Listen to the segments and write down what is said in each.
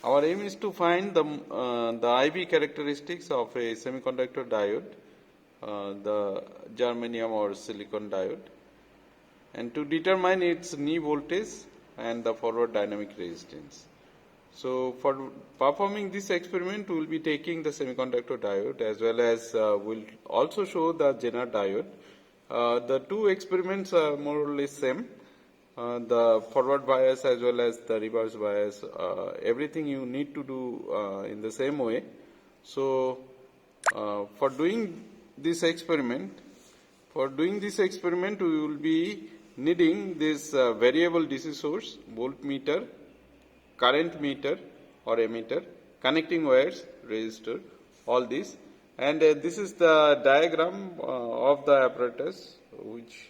Our aim is to find the IV characteristics of a semiconductor diode, the germanium or silicon diode, and to determine its knee voltage and the forward dynamic resistance. So for performing this experiment, we will be taking the semiconductor diode as well as we'll also show the Zener diode. The two experiments are more or less same. The forward bias as well as the reverse bias, everything you need to do in the same way. So for doing this experiment, we will be needing this variable DC source, voltmeter, current meter or ammeter, connecting wires, resistor, all this. And this is the diagram of the apparatus, which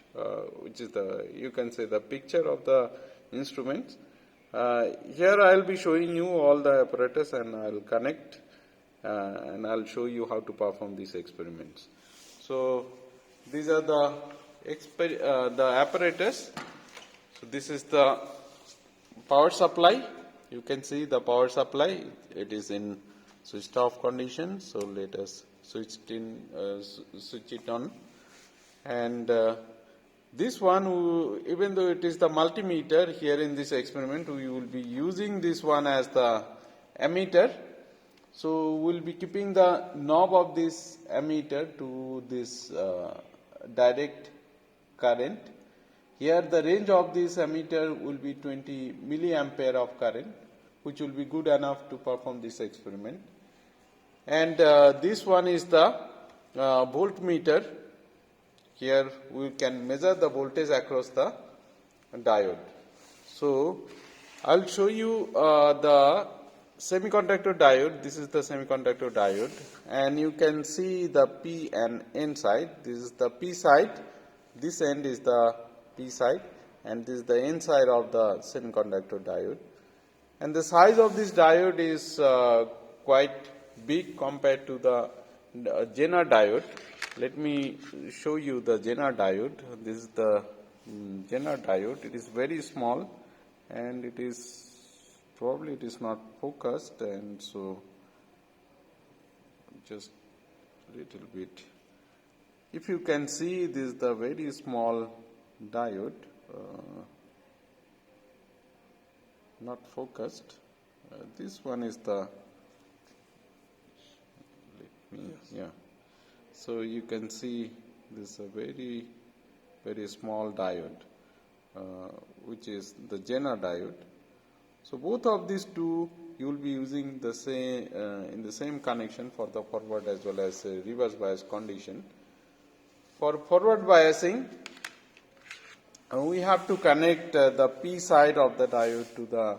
is the, you can say, the picture of the instruments. Here I will be showing you all the apparatus and I will connect and I will show you how to perform these experiments. So these are the apparatus. So this is the power supply. You can see the power supply. It is in switched off condition. So let us switch it on. And this one, even though it is the multimeter, here in this experiment we will be using this one as the ammeter. So we will be keeping the knob of this ammeter to this direct current. Here the range of this ammeter will be 20 milliampere of current, which will be good enough to perform this experiment. And this one is the voltmeter. Here we can measure the voltage across the diode. So I will show you the semiconductor diode. This is the semiconductor diode, and you can see the P and N side. This is the P side, this end is the P side, and this is the N side of the semiconductor diode. And the size of this diode is quite big compared to the Zener diode. Let me show you the Zener diode. This is the Zener diode. It is very small, and it is probably it is not focused, and so just little bit. If you can see, this is the very small diode, not focused. This one is the, yeah. So you can see this is a very, very small diode, which is the Zener diode. So both of these two you will be using the same in the same connection for the forward as well as reverse bias condition. For forward biasing, we have to connect the P side of the diode to the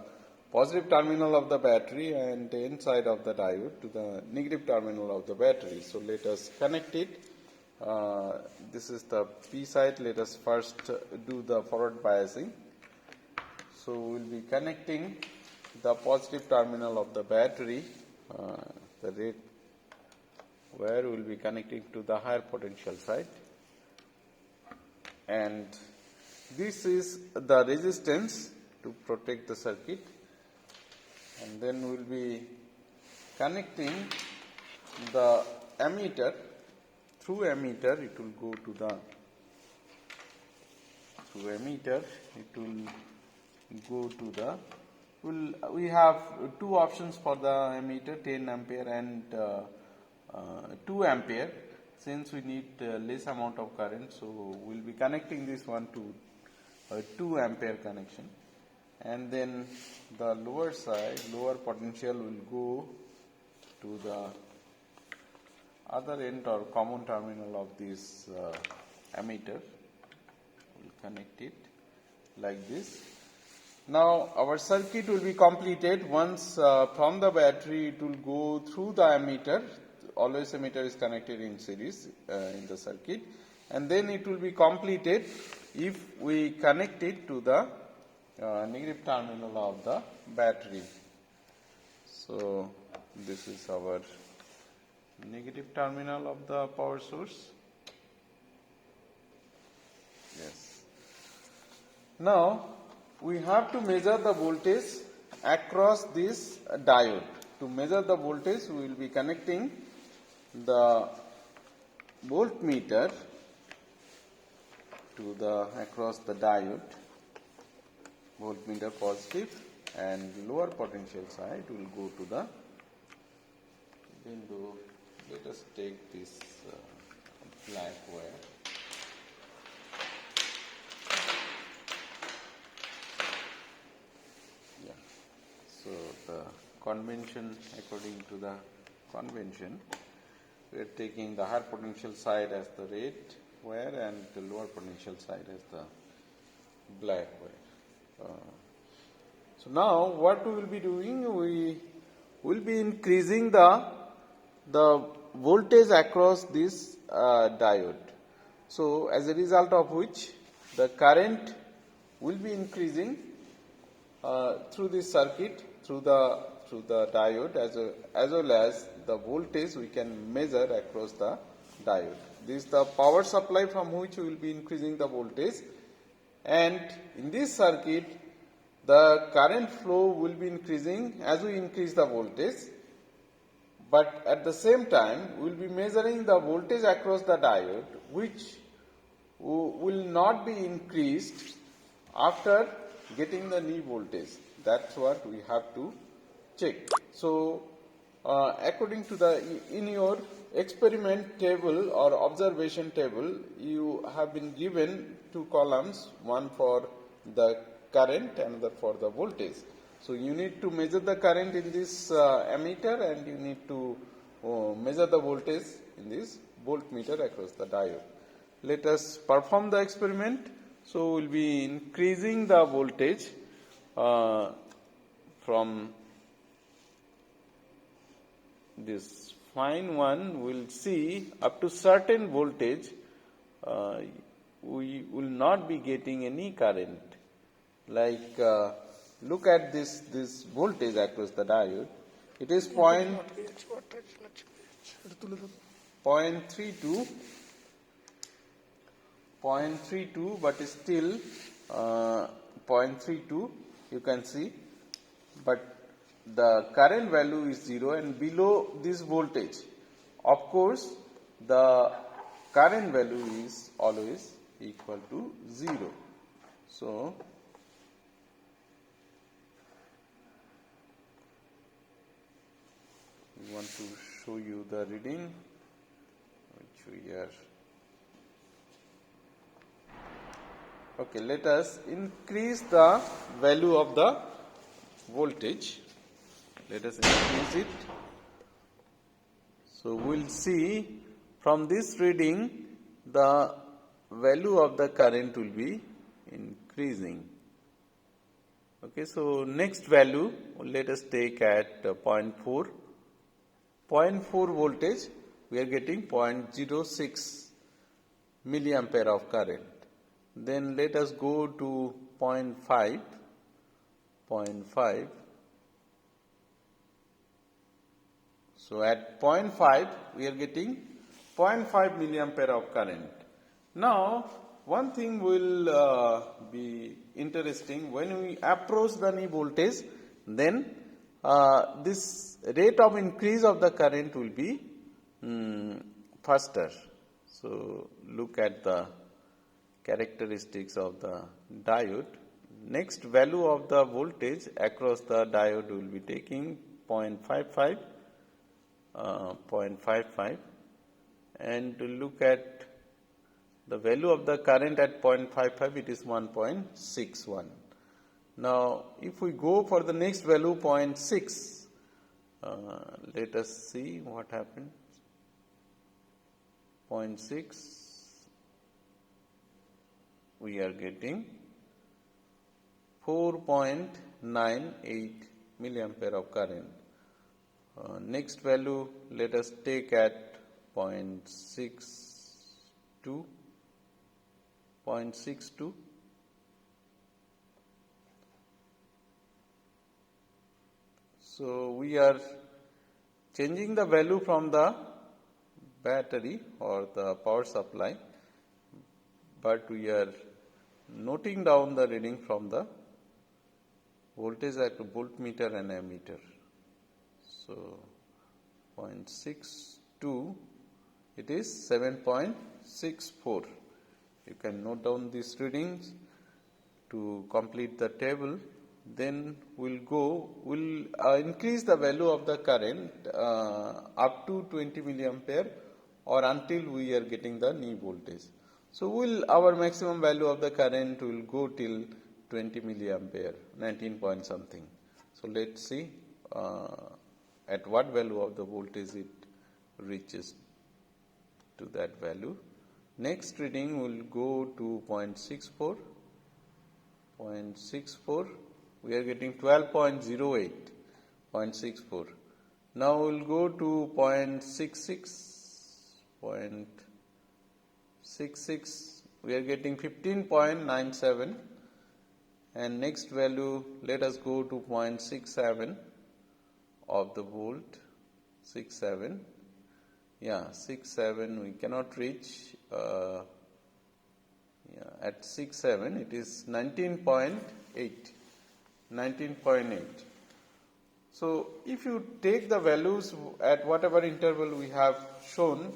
positive terminal of the battery and the N side of the diode to the negative terminal of the battery. So let us connect it. This is the P side. Let us first do the forward biasing. So we will be connecting the positive terminal of the battery, the red wire will be connecting to the higher potential side, and this is the resistance to protect the circuit, and then we will be connecting the ammeter. Through ammeter it will go to the we have two options for the ammeter, 10 ampere and 2 ampere. Since we need less amount of current, so we will be connecting this one to a 2 ampere connection, and then the lower side, lower potential will go to the other end or common terminal of this ammeter. We will connect it like this. Now our circuit will be completed once from the battery it will go through the ammeter. Always ammeter is connected in series in the circuit, and then it will be completed if we connect it to the negative terminal of the battery. So this is our negative terminal of the power source. Yes. Now we have to measure the voltage across this diode. To measure the voltage, we will be connecting the voltmeter to the across the diode, voltmeter positive, and lower potential side will go to the window. Let us take this black wire. Yeah. So the convention, according to the convention, we are taking the higher potential side as the red wire and the lower potential side as the black wire. So now what we will be doing, we will be increasing the voltage across this diode. So as a result of which the current will be increasing through this circuit, through the diode, as well as the voltage we can measure across the diode. This is the power supply from which we will be increasing the voltage, and in this circuit the current flow will be increasing as we increase the voltage, but at the same time we will be measuring the voltage across the diode, which will not be increased after getting the knee voltage. That's what we have to check. So according to in your experiment table or observation table, you have been given two columns, one for the current, another for the voltage. So you need to measure the current in this ammeter, and you need to measure the voltage in this voltmeter across the diode. Let us perform the experiment. So we will be increasing the voltage from this fine one. We will see up to certain voltage we will not be getting any current. Like look at this voltage across the diode. It is 0.32, but still 0.32 you can see, but the current value is 0 and below this voltage. Of course, the current value is always equal to 0. So we want to show you the reading which we are. Okay, let us increase the value of the voltage. Let us increase it. So we will see from this reading the value of the current will be increasing. Okay, so next value let us take at 0.4. 0.4 voltage, we are getting 0.06 milliampere of current. Then let us go to 0.5. So at 0.5 we are getting 0.5 milliampere of current. Now one thing will be interesting, when we approach the knee voltage, then this rate of increase of the current will be faster. So look at the characteristics of the diode. Next value of the voltage across the diode will be taking 0.55, and to look at the value of the current at 0.55, it is 1.61. Now if we go for the next value 0.6, let us see what happens. 0.6, we are getting 4.98 milliampere of current. Next value let us take at 0.62. So we are changing the value from the battery or the power supply, but we are noting down the reading from the voltage at voltmeter and ammeter. So 0.62, it is 7.64. You can note down these readings to complete the table. Then we'll increase the value of the current up to 20 milliampere or until we are getting the knee voltage. So our maximum value of the current will go till 20 milliampere, 19 point something. So let's see at what value of the voltage it reaches to that value. Next reading will go to 0.64. 0.64, we are getting 12.08, 0.64. Now we'll go to 0.66, 0.66, we are getting 15.97, and next value, let us go to 0.67 of the volt, 67, yeah, 67 we cannot reach, at 6.7 it is 19.8, 19.8. So if you take the values at whatever interval we have shown,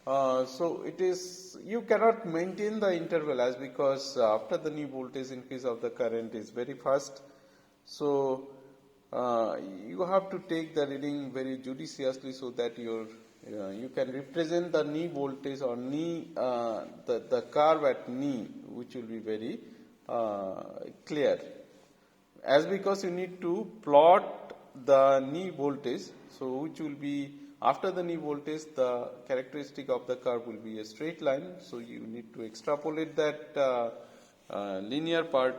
so it is, you cannot maintain the interval as because after the knee voltage increase of the current is very fast. So you have to take the reading very judiciously so that you can represent the knee voltage or knee, the curve at knee, which will be very clear. As because you need to plot the knee voltage, so which will be after the knee voltage, the characteristic of the curve will be a straight line. So you need to extrapolate that linear part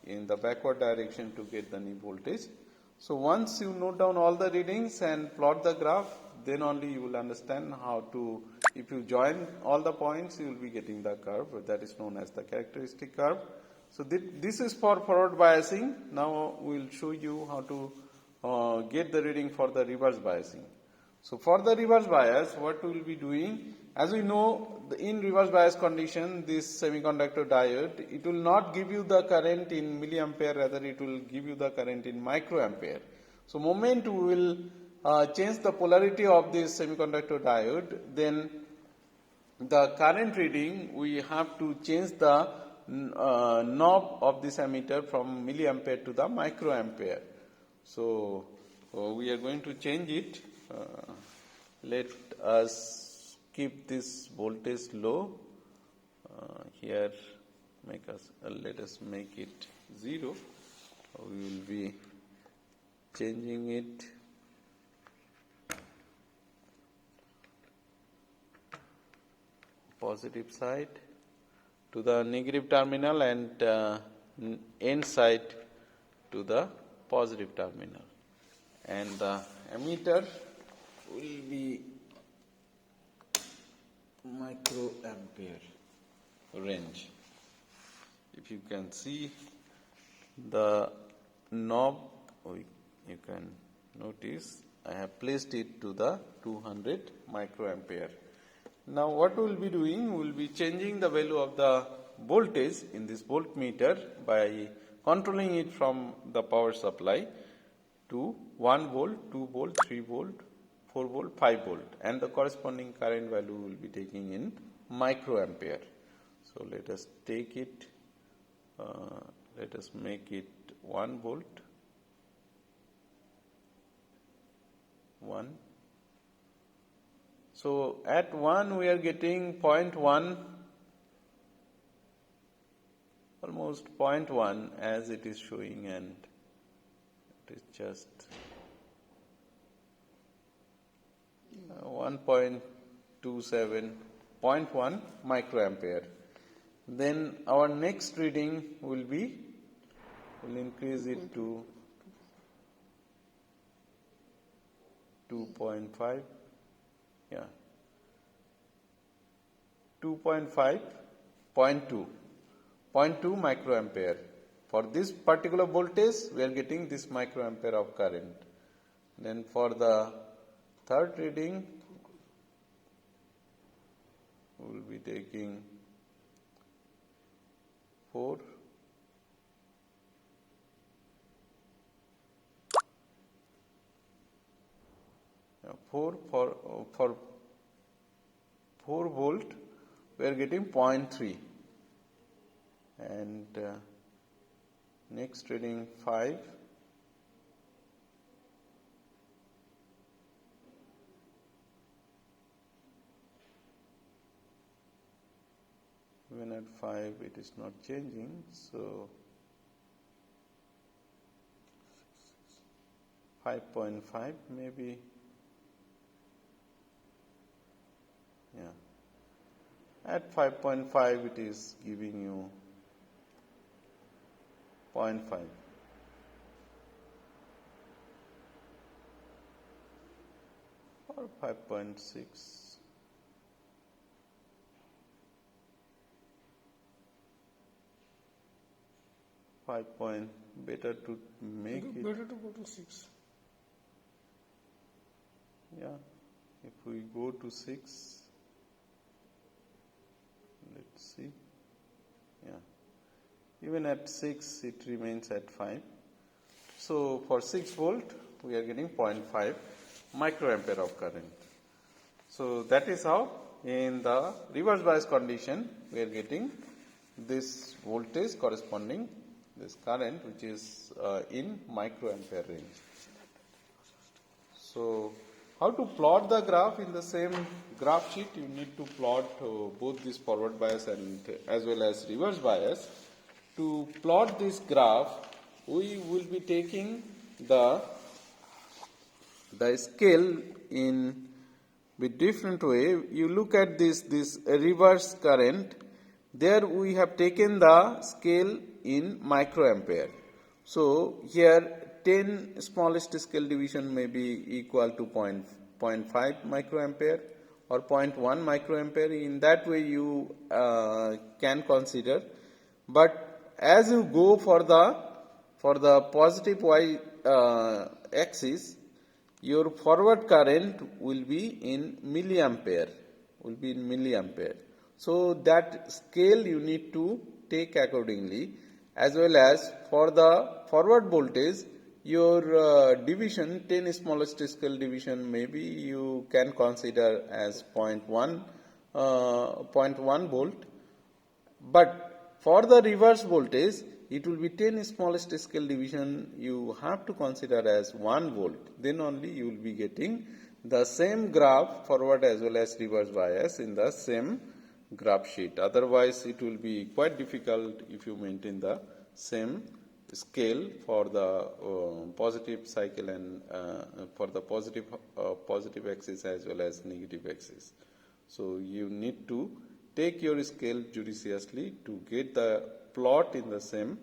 in the backward direction to get the knee voltage. So once you note down all the readings and plot the graph, then only you will understand how to, if you join all the points, you will be getting the curve that is known as the characteristic curve. So this is for forward biasing. Now we will show you how to get the reading for the reverse biasing. So for the reverse bias, what we will be doing, as we know, in reverse bias condition, this semiconductor diode, it will not give you the current in milliampere, rather it will give you the current in microampere. So moment we will change the polarity of this semiconductor diode, then the current reading, we have to change the knob of this ammeter from milliampere to the microampere. So we are going to change it. Let us keep this voltage low. Here let us make it 0. We will be changing it positive side to the negative terminal and N side to the positive terminal, and the ammeter will be microampere range. If you can see the knob, you can notice I have placed it to the 200 microampere. Now what we will be doing, we will be changing the value of the voltage in this voltmeter by controlling it from the power supply to 1 volt, 2 volt, 3 volt, 4 volt, 5 volt, and the corresponding current value will be taking in microampere. So let us take it, let us make it 1 volt, 1. So at 1 we are getting 0.1, almost 0.1 as it is showing, and it is just 1.27, 0.1 microampere. Then our next reading will increase it to 2.5, yeah, 2.5, 0.2 microampere. For this particular voltage, we are getting this microampere of current. Then for the third reading, we will be taking 4, 4 for 4 volt we are getting 0.3, and next reading 5. Even at 5 it is not changing, so 5.5 maybe, yeah, at 5.5 it is giving you 0.5. Or 5.6. Better to make it. Better to go to 6. Yeah, if we go to 6, let's see. Yeah, even at 6 it remains at 5. So for 6 volt we are getting 0.5 microampere of current. So that is how in the reverse bias condition we are getting this voltage corresponding this current, which is in microampere range. So how to plot the graph? In the same graph sheet you need to plot both this forward bias and as well as reverse bias. To plot this graph we will be taking the scale in with different way. You look at this reverse current. There we have taken the scale in microampere. So here 10 smallest scale division may be equal to 0.5 microampere or 0.1 microampere. In that way you can consider. But as you go for the positive y axis, your forward current will be in milliampere. So that scale you need to take accordingly, as well as for the forward voltage your division 10 smallest scale division maybe you can consider as 0.1 volt, but for the reverse voltage it will be 10 smallest scale division you have to consider as 1 volt. Then only you will be getting the same graph forward as well as reverse bias in the same graph sheet. Otherwise it will be quite difficult if you maintain the same scale for the positive cycle and for the positive axis as well as negative axis. So you need to take your scale judiciously to get the plot in the same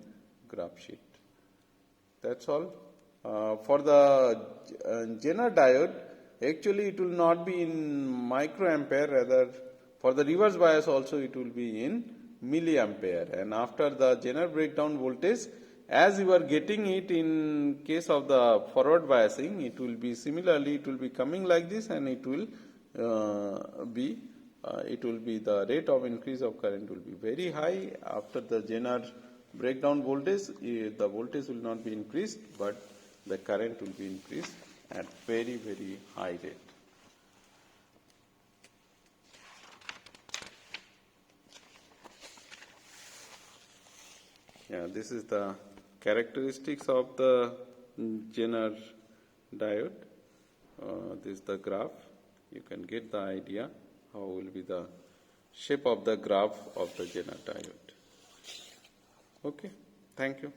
graph sheet. That's all. For the Zener diode, actually it will not be in microampere, rather for the reverse bias also it will be in milliampere. And after the Zener breakdown voltage, as you are getting it in case of the forward biasing, it will be similarly, it will be coming like this, and it will be the rate of increase of current will be very high. After the Zener breakdown voltage, the voltage will not be increased, but the current will be increased at very, very high rate. Yeah, this is the characteristics of the Zener diode. This is the graph. You can get the idea how will be the shape of the graph of the Zener diode. Okay, thank you.